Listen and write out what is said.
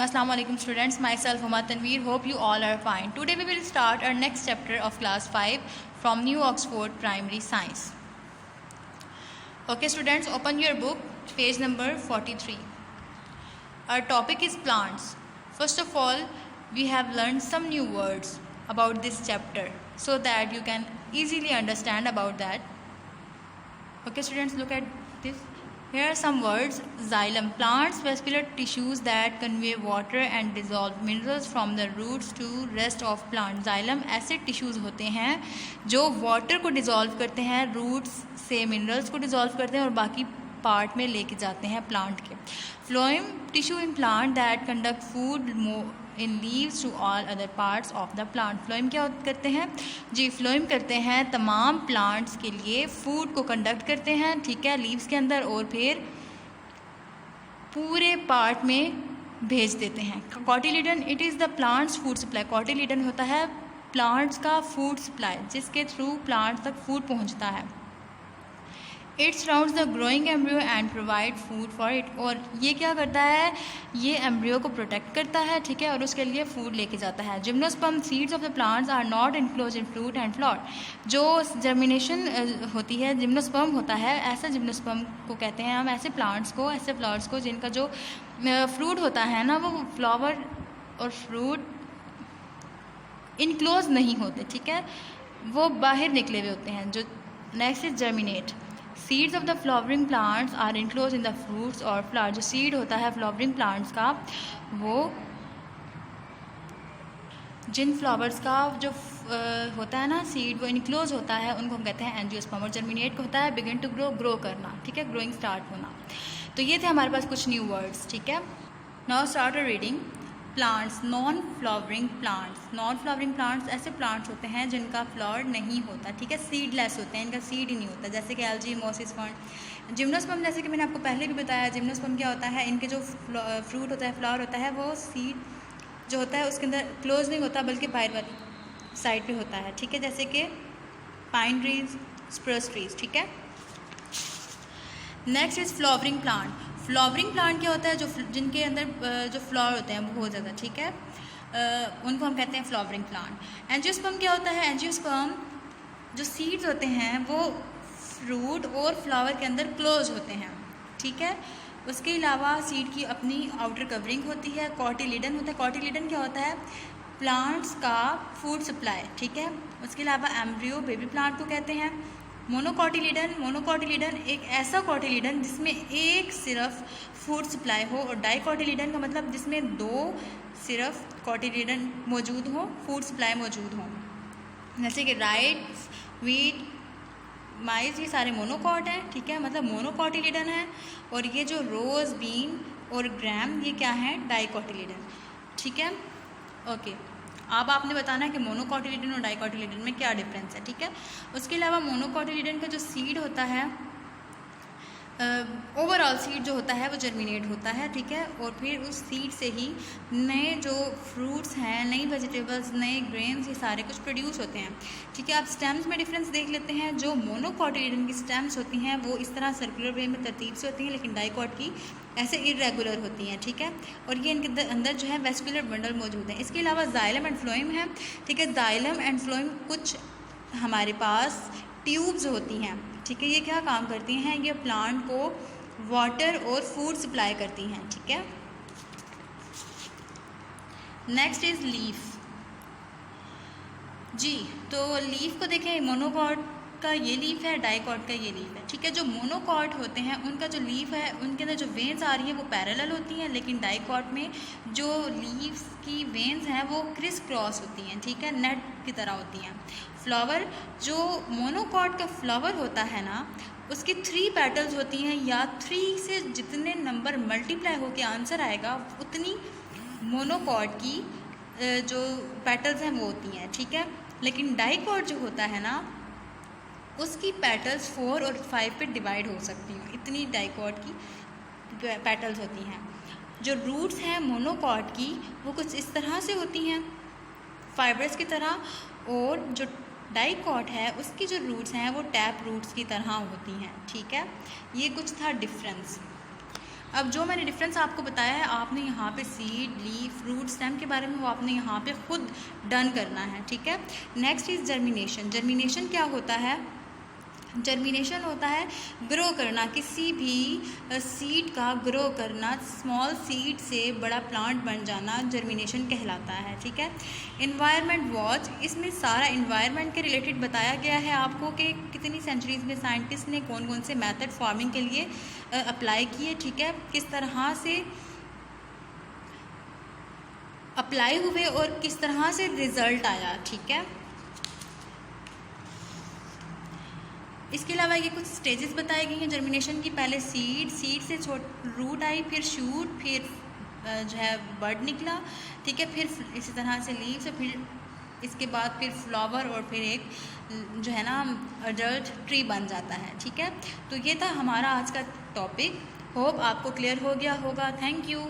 Assalamu alaikum students, myself Huma Tanveer, hope you all are fine. Today we will start our next chapter of class 5 from New Oxford Primary Science. Okay students, open your book, page number 43. Our topic is plants. First of all, we have learned some new words about this chapter so that you can easily understand about that. Okay students, look at this. Here are some words. Xylem, plants vascular tissues that convey water and dissolve minerals from the roots to rest of plant. Xylem ऐसे tissues होते हैं जो water को dissolve करते हैं, roots से minerals को dissolve करते हैं और बाकी पार्ट में लेके जाते हैं प्लांट के. Phloem tissue in plant that conduct food in leaves to all other parts of the plant. Phloem क्या करते हैं जी? फ्लोएम करते हैं तमाम प्लांट्स के लिए फूड को कंडक्ट करते हैं, ठीक है, लीव्स के अंदर और फिर पूरे पार्ट में भेज देते हैं. Cotyledon, it is the plants food supply. Cotyledon होता है प्लांट्स का फूड सप्लाई, जिसके थ्रू प्लांट्स तक फूड पहुंचता है. It surrounds the growing embryo and provide food for it. और ये क्या करता है? ये एम्ब्रियो को प्रोटेक्ट करता है, ठीक है, और उसके लिए फूड लेके जाता है. Gymnosperm seeds of the plants are not enclose in fruit and flower. जो जर्मिनेशन होती है, जिम्नोस्पर्म होता है, ऐसा जिम्नोस्पर्म को कहते हैं हम ऐसे प्लांट्स को, ऐसे फ्लावर्स को जिनका जो फ्रूट होता है ना, वो फ्लावर और फ्रूट इनक्लोज नहीं होते, ठीक है, वो बाहर निकले हुए होते हैं. जो next is germinate. Seeds of the flowering plants are enclose in the fruits और फ्लावर. जो सीड होता है फ्लावरिंग प्लांट्स का, वो जिन फ्लावर्स का जो होता है ना सीड, वो इनक्लोज होता है, उनको हम कहते हैं एंजियोस्पर्म. और जर्मिनेट होता है बिगिन टू ग्रो करना, ठीक है, ग्रोइंग स्टार्ट होना. तो ये थे हमारे पास कुछ न्यू वर्ड्स, ठीक है. Now start a reading. Plants, non flowering plants. Non flowering plants ऐसे प्लांट्स होते हैं जिनका फ्लावर नहीं होता, ठीक है, सीडलेस होते हैं, इनका सीड ही नहीं होता, जैसे कि एल्गी, मोसिस फर्न. जिम्नोस्पर्म, जैसे कि मैंने आपको पहले भी बताया, जिम्नोस्पर्म क्या होता है, इनके जो फ्रूट होता है, फ्लावर होता है, वो सीड जो होता है उसके अंदर क्लोज नहीं होता बल्कि बाहर वाली साइड पे होता है, ठीक है, जैसे कि पाइन ट्रीज, स्प्रूस ट्रीज, ठीक है. Next is flowering plant. Flowering plant क्या होता है? जो जिनके अंदर जो फ्लावर होते हैं बहुत ज़्यादा, ठीक है, उनको हम कहते हैं फ्लावरिंग प्लांट. एंजियोस्पर्म क्या होता है? एंजियोस्पर्म जो सीड्स होते हैं वो फ्रूट और फ्लावर के अंदर क्लोज होते हैं, ठीक है. उसके अलावा सीड की अपनी आउटर कवरिंग होती है. कॉटिलिडन होता है. कॉटिलिडन क्या होता है? प्लांट्स का फूड सप्लाई, ठीक है. उसके अलावा एम्ब्रियो, बेबी प्लांट को कहते हैं. मोनोकॉटिलिडन, मोनोकॉटिलिडन एक ऐसा कॉटिलिडन जिसमें एक सिर्फ फूड सप्लाई हो, और डाइकॉटिलिडन का मतलब जिसमें दो सिर्फ कॉटिलिडन मौजूद हो, फूड सप्लाई मौजूद हो, जैसे कि राइस, वीट, माइस, ये सारे मोनोकॉट हैं, ठीक है, मतलब मोनोकॉटिलिडन है. और ये जो रोज़, बीन और ग्राम, ये क्या है? डाइकॉटिलिडन, ठीक है. ओके, अब आपने बताना है कि मोनोकॉटिलिडन और डाइकॉटिलिडन में क्या डिफरेंस है, ठीक है. उसके अलावा मोनोकॉटिलिडन का जो सीड होता है, ओवरऑल सीड जो होता है वो जर्मिनेट होता है, ठीक है, और फिर उस सीड से ही नए जो फ्रूट्स हैं, नई वेजिटेबल्स, नए ग्रेन्स, ये सारे कुछ प्रोड्यूस होते हैं, ठीक है. आप स्टेम्स में डिफरेंस देख लेते हैं. जो मोनोकॉटिलिडन की स्टेम्स होती हैं वो इस तरह सर्कुलर वे में तरतीब से होती हैं, लेकिन डाइकॉट की ऐसे इरेगुलर होती हैं, ठीक है, और ये इनके अंदर जो है वेस्कुलर बंडल मौजूद हैं. इसके अलावा जाइलम एंड फ्लोएम है, ठीक है. जाइलम एंड फ्लोएम कुछ हमारे पास ट्यूब्स होती हैं, ठीक है. ये क्या काम करती हैं? ये प्लांट को वाटर और फूड सप्लाई करती हैं, ठीक है. Next is leaf. जी, तो लीफ को देखें, मोनोकॉट का ये लीफ है, डाइकॉट का ये लीफ है, ठीक है. जो मोनोकॉट होते हैं उनका जो लीफ है, उनके अंदर जो वेन्स आ रही हैं वो पैरेलल होती हैं, लेकिन डाइकॉट में जो लीव्स की वेन्स हैं वो क्रिस क्रॉस होती हैं, ठीक है, नेट की तरह होती हैं. फ्लावर, जो मोनोकॉट का फ्लावर होता है ना, उसकी 3 पेटल्स होती हैं, या 3 से जितने नंबर मल्टीप्लाई होकर आंसर आएगा उतनी मोनोकॉट की जो पेटल्स हैं वो होती हैं, ठीक है. लेकिन डाइकॉट जो होता है ना, उसकी पेटल्स 4 और 5 पे डिवाइड हो सकती हैं, इतनी डाइकॉट की पेटल्स होती हैं. जो रूट्स हैं मोनोकॉट की वो कुछ इस तरह से होती हैं, फाइबर्स की तरह, और जो डाइकॉट है उसकी जो रूट्स हैं वो टैप रूट्स की तरह होती हैं, ठीक है. ये कुछ था डिफरेंस. अब जो मैंने डिफरेंस आपको बताया है, आपने यहाँ पे सीड, लीफ, फ्रूट, स्टेम के बारे में वो आपने यहाँ पे खुद डन करना है, ठीक है। Next is germination. जर्मिनेशन क्या होता है? जर्मिनेशन होता है ग्रो करना, किसी भी सीड का ग्रो करना, स्मॉल सीड से बड़ा प्लांट बन जाना जर्मिनेशन कहलाता है, ठीक है। इन्वायरमेंट वॉच, इसमें सारा इन्वायरमेंट के रिलेटेड बताया गया है आपको कि कितनी सेंचुरीज़ में साइंटिस्ट ने कौन कौन से मेथड फार्मिंग के लिए अप्लाई किए, ठीक है, किस तरह से अप्लाई हुए और किस तरह से रिज़ल्ट आया, ठीक है। इसके अलावा ये कुछ स्टेजेस बताई गई हैं जर्मिनेशन की। पहले सीड से रूट आई, फिर शूट, फिर जो है बर्ड निकला, ठीक है, फिर इसी तरह से लीव्स, फिर इसके बाद फिर फ्लावर और फिर एक जो है ना अडल्ट ट्री बन जाता है, ठीक है। तो ये था हमारा आज का टॉपिक। होप आपको क्लियर हो गया होगा। Thank you.